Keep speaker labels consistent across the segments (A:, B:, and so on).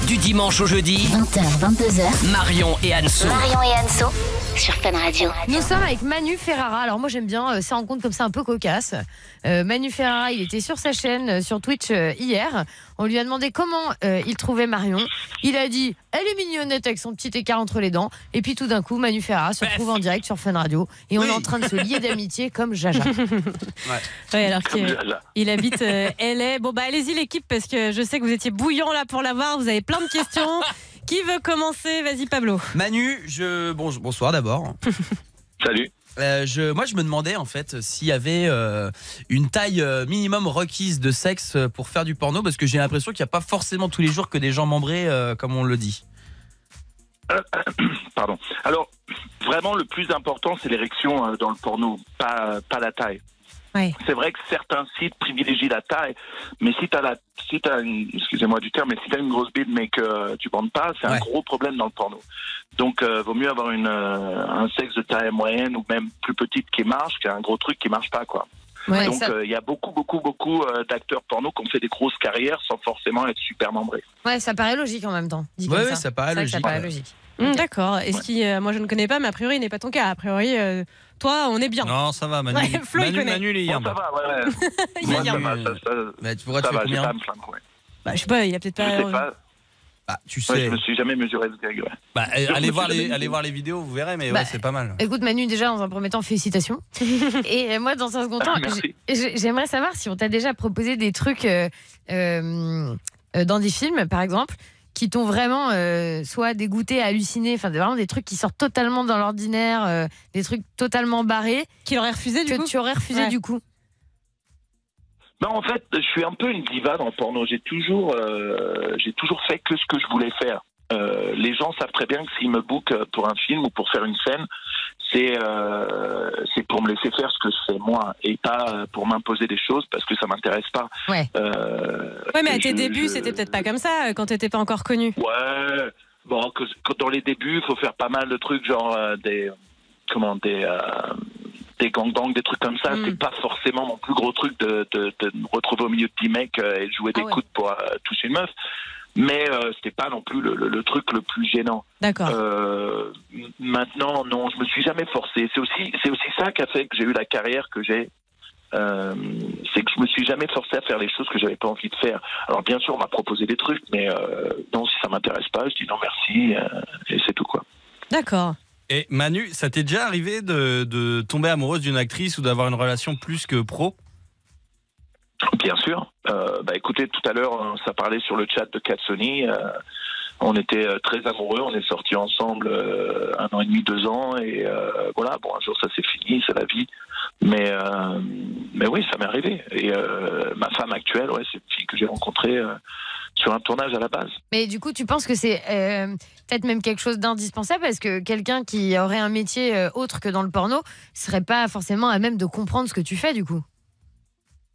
A: Du dimanche au jeudi,
B: 20h, 22h.
A: Marion et Anso.
B: Marion et Anso sur Fun Radio.
C: Nous sommes avec Manu Ferrara. Alors moi j'aime bien ces rencontres comme ça un peu cocasses. Manu Ferrara, il était sur sa chaîne sur Twitch hier. On lui a demandé comment il trouvait Marion. Il a dit elle est mignonnette avec son petit écart entre les dents. Et puis tout d'un coup Manu Ferrara se retrouve en direct sur Fun Radio et on est en train de se lier d'amitié comme Jaja.
D: Ouais, alors qu'il habite LA. Bon bah allez-y l'équipe parce que je sais que vous étiez bouillant là pour l'avoir. Vous avez plein de questions. Qui veut commencer? Vas-y Pablo.
E: Manu, bonsoir d'abord.
F: Salut.
E: Moi je me demandais en fait s'il y avait une taille minimum requise de sexe pour faire du porno, parce que j'ai l'impression qu'il n'y a pas forcément tous les jours que des gens membrés comme on le dit.
F: Pardon. Alors vraiment le plus important c'est l'érection dans le porno, pas la taille.
D: Ouais.
F: C'est vrai que certains sites privilégient la taille, mais si t'as excusez-moi du terme, mais si t'as une grosse bite mais que tu bandes pas, c'est un gros problème dans le porno. Donc vaut mieux avoir un sexe de taille moyenne ou même plus petite qui marche qu'un gros truc qui marche pas, quoi.
C: Ouais,
F: donc il y a beaucoup d'acteurs porno qui ont fait des grosses carrières sans forcément être super membrés.
C: Ouais, ça paraît logique en même temps.
E: Oui, ça paraît logique.
C: Ça paraît logique.
D: D'accord. Est-ce qu'il, moi je ne connais pas, mais a priori il n'est pas ton cas. A priori, toi, on est bien.
G: Non, ça va, Manu.
D: Ouais, Flo, il connaît.
G: Manu, il est
F: Bon, ça va, ouais.
D: Moi,
F: ça va,
E: Bah, tu pourrais
F: ça
E: te faire
F: va, j'ai
E: combien
F: pas à me plaindre, ouais.
D: Bah, je sais pas, il a peut-être
F: Je sais
D: pas.
F: pas.
E: Bah, tu
F: Ouais,
E: sais.
F: je me suis jamais mesuré ce gag, ouais.
G: Bah, allez voir les vidéos, vous verrez, mais
C: Bah,
G: ouais, c'est pas mal.
C: Écoute Manu, déjà dans un premier temps félicitations. Et moi dans un second temps,
F: Merci.
C: j'aimerais savoir si on t'a déjà proposé des trucs dans des films par exemple qui t'ont vraiment soit dégoûté, halluciné, enfin vraiment des trucs qui sortent totalement dans l'ordinaire, des trucs totalement barrés
D: Qu'il aurait refusé du coup.
C: que tu aurais refusé du coup.
F: Non, en fait, je suis un peu une diva dans le porno. J'ai toujours fait que ce que je voulais faire. Les gens savent très bien que s'ils me bookent pour un film ou pour faire une scène, c'est pour me laisser faire ce que je fais moi et pas pour m'imposer des choses parce que ça m'intéresse pas.
C: Ouais.
D: Ouais, mais à tes débuts, c'était peut-être pas comme ça quand t'étais pas encore connu.
F: Ouais. Bon, dans les débuts, il faut faire pas mal de trucs, genre des gangbangs, des trucs comme ça. C'est pas forcément mon plus gros truc de me retrouver au milieu de 10 mecs et de jouer des coudes pour toucher une meuf. Mais c'était pas non plus le truc le plus gênant.
D: D'accord.
F: Maintenant, non, je me suis jamais forcé. C'est aussi ça qui a fait que j'ai eu la carrière que j'ai. C'est que je me suis jamais forcé à faire les choses que j'avais pas envie de faire. Alors bien sûr, on m'a proposé des trucs, mais non, si ça m'intéresse pas, je dis non merci et c'est tout, quoi.
D: D'accord.
G: Et Manu, ça t'est déjà arrivé de tomber amoureuse d'une actrice ou d'avoir une relation plus que pro?
F: Bien sûr. Écoutez, tout à l'heure, ça parlait sur le chat de Katsuni. On était très amoureux. On est sortis ensemble 1 an et demi, 2 ans. Et voilà, bon, un jour, ça s'est fini, c'est la vie. Mais oui, ça m'est arrivé. Et ma femme actuelle, ouais, c'est une fille que j'ai rencontrée sur un tournage à la base.
C: Mais du coup, tu penses que c'est peut-être même quelque chose d'indispensable parce que quelqu'un qui aurait un métier autre que dans le porno serait pas forcément à même de comprendre ce que tu fais du coup.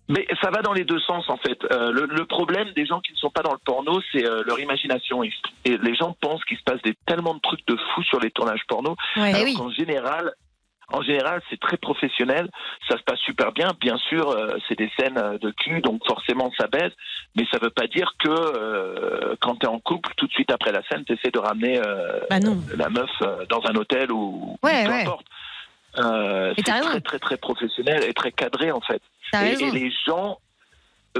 F: Mais ça va dans les deux sens, en fait. Le problème des gens qui ne sont pas dans le porno, c'est leur imagination. Et les gens pensent qu'il se passe tellement de trucs de fous sur les tournages porno.
D: Ouais.
F: Alors qu'en général, c'est très professionnel. Ça se passe super bien. Bien sûr, c'est des scènes de cul, donc forcément, ça baise. Mais ça veut pas dire que quand tu es en couple, tout de suite après la scène, tu essaies de ramener la meuf dans un hôtel ou peu importe. C'est très, très, très professionnel et très cadré, en fait. Et les gens,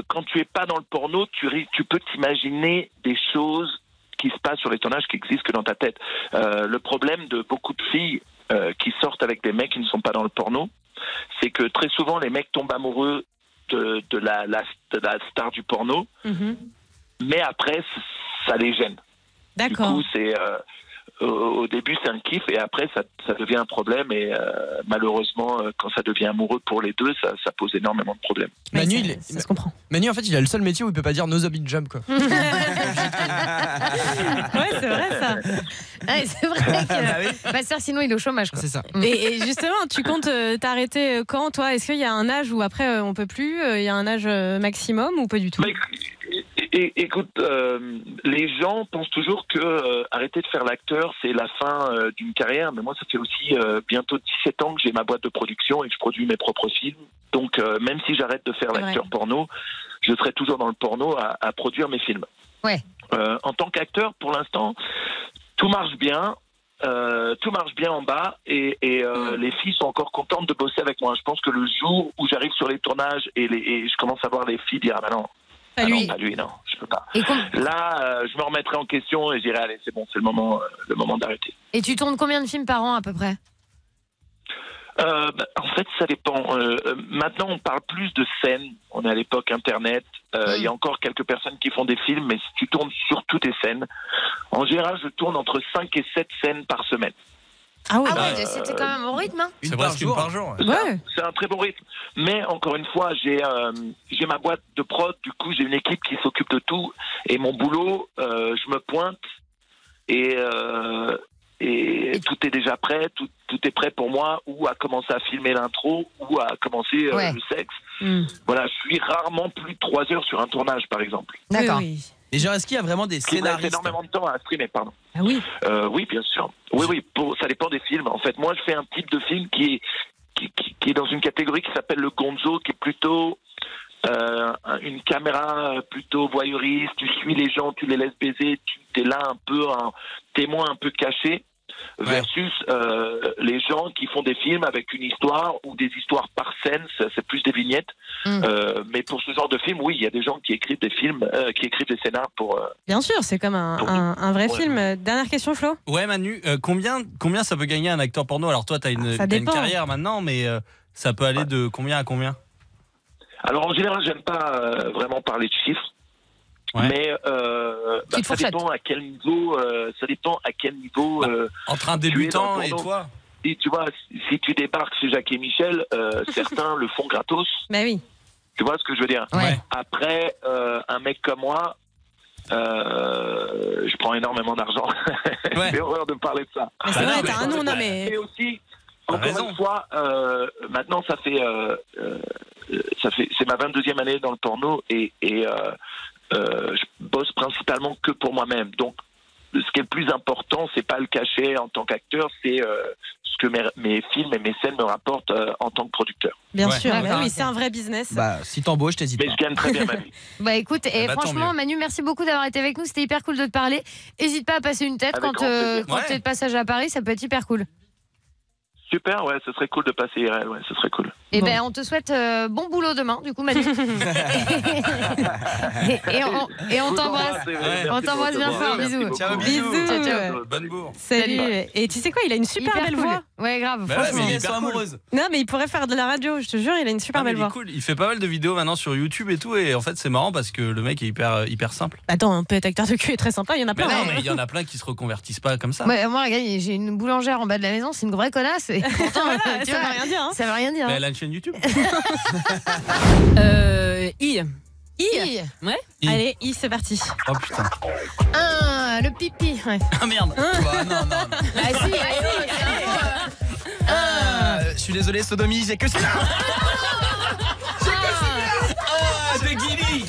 F: quand tu es pas dans le porno, tu peux t'imaginer des choses qui se passent sur les tournages qui existent que dans ta tête. Le problème de beaucoup de filles qui sortent avec des mecs qui ne sont pas dans le porno, c'est que très souvent les mecs tombent amoureux de la star du porno, mais après ça les gêne.
D: D'accord.
F: Du coup, c'est au début c'est un kiff et après ça devient un problème et malheureusement quand ça devient amoureux pour les deux, ça pose énormément de problèmes.
E: Manu,
D: ça se comprend.
E: Manu, en fait, il a le seul métier où il peut pas dire no zombie jump, quoi.
D: Ouais, c'est vrai ça.
C: Ouais, c'est vrai que bah, ça, sinon il est au chômage, quoi.
E: C'est ça.
D: Et justement, tu comptes t'arrêter quand, toi? Est-ce qu'il y a un âge où après on peut plus? Il y a un âge maximum ou pas du tout?
F: Écoute, les gens pensent toujours que arrêter de faire l'acteur, c'est la fin d'une carrière. Mais moi, ça fait aussi bientôt 17 ans que j'ai ma boîte de production et que je produis mes propres films. Donc, même si j'arrête de faire l'acteur porno, je serai toujours dans le porno à produire mes films.
C: Ouais.
F: En tant qu'acteur, pour l'instant, tout marche bien. Tout marche bien en bas et les filles sont encore contentes de bosser avec moi. Je pense que le jour où j'arrive sur les tournages et je commence à voir les filles dire ah bah non,
C: Pas lui.
F: non, pas lui, non, je peux pas.
C: Et,
F: Là, je me remettrai en question et je dirai allez, c'est bon, c'est le moment d'arrêter.
C: et tu tournes combien de films par an à peu près?
F: En fait, ça dépend. Maintenant, on parle plus de scènes. On est à l'époque Internet. Il y a encore quelques personnes qui font des films, mais si tu tournes surtout des scènes, en général, je tourne entre 5 et 7 scènes par semaine.
C: Ah ouais, c'était quand même au rythme. Hein.
G: C'est presque une par jour.
C: Ouais.
F: C'est un très bon rythme. Mais encore une fois, j'ai ma boîte de prod. Du coup, j'ai une équipe qui s'occupe de tout. Et mon boulot, je me pointe et tout est déjà prêt, tout est prêt pour moi, ou à commencer à filmer l'intro, ou à commencer le sexe. Voilà, je suis rarement plus de 3 heures sur un tournage, par exemple.
C: D'accord.
D: Oui.
E: Et genre, est-ce qu'il y a vraiment des
F: Ce qui me laisse
E: scénaristes?
F: énormément de temps à streamer, pardon.
D: Ah oui.
F: Oui, bien sûr. Oui, ça dépend des films. En fait, moi, je fais un type de film qui est dans une catégorie qui s'appelle le gonzo, qui est plutôt une caméra plutôt voyeuriste. Tu suis les gens, tu les laisses baiser, tu es là un peu un témoin un peu caché. Versus les gens qui font des films avec une histoire ou des histoires par scène, c'est plus des vignettes. Mais pour ce genre de film, oui, il y a des gens qui écrivent des films, qui écrivent des scénars pour.
D: Bien sûr, c'est comme un vrai film. Dernière question, Flo.
G: Ouais, Manu, combien ça peut gagner un acteur porno? Alors toi, t'as une carrière maintenant, mais ça peut aller de combien à combien?
F: Alors en général, j'aime pas vraiment parler de chiffres.
G: Ouais.
F: Mais ça dépend à quel niveau.
G: Entre un débutant et toi.
F: Si tu vois, si tu débarques chez Jacques et Michel, certains le font gratos.
D: Bah oui.
F: Tu vois ce que je veux dire?
C: Ouais.
F: Après, un mec comme moi, je prends énormément d'argent.
G: Ouais.
F: J'ai horreur de parler de ça.
D: Mais c'est vrai, t'as un nom, non mais.
F: Et aussi, encore une fois, maintenant c'est ma 22e année dans le porno et je bosse principalement que pour moi-même. Donc, ce qui est le plus important, c'est pas le cachet en tant qu'acteur, c'est ce que mes films et mes scènes me rapportent en tant que producteur.
D: Bien sûr,
C: D'accord,
D: oui,
C: ok.
D: c'est un vrai business.
E: Bah, si t'embauches, t'hésites
F: Mais
E: pas.
F: je gagne très bien ma vie.
C: Bah écoute, et
G: bah, tant
C: franchement,
G: mieux.
C: Manu, merci beaucoup d'avoir été avec nous. C'était hyper cool de te parler. Hésite pas à passer une tête
F: Avec grand plaisir.
C: quand t'es de passage à Paris, ça peut être hyper cool.
F: Super, ouais, ce serait cool de passer IRL, ouais, ce serait cool.
C: Et
D: Bon.
C: ben on te souhaite bon boulot demain, du coup, Manu. et on t'embrasse. On t'embrasse bien fort, bisous.
G: Ciao,
D: Bisous.
C: Ciao, ciao.
G: Bonne bourre.
D: Salut. Et tu sais quoi, il a une super
C: Hyper
D: belle
C: cool.
D: voix.
C: Ouais, grave.
G: Bah ouais,
C: franchement.
G: mais il est
E: Elles sont
G: hyper cool.
E: amoureuses.
D: Non, mais il pourrait faire de la radio, je te jure, il a une super
G: Ah, mais
D: belle
G: il est
D: voix.
G: cool. Il fait pas mal de vidéos maintenant sur YouTube et tout. Et en fait, c'est marrant parce que le mec est hyper simple.
D: Attends, un peut être acteur de cul est très sympa, il y en a
G: Mais
D: plein.
G: non,
D: hein.
G: mais il y en a plein qui se reconvertissent pas comme ça.
C: Ouais, moi, regarde, j'ai une boulangère en bas de la maison, c'est une vraie connasse. Et pourtant, tu
D: Ça
C: vois,
D: veut rien dire. Hein.
C: ça veut rien dire.
G: Mais elle a une chaîne YouTube.
D: I.
C: I.
D: Ouais.
G: I.
D: Allez, I, c'est parti.
G: Oh putain.
C: Le pipi. Ouais.
G: Ah merde.
E: Bah, non.
C: Ah si, allez,
E: Je suis désolé, sodomie, j'ai que ça.
G: Ah, de Guilly.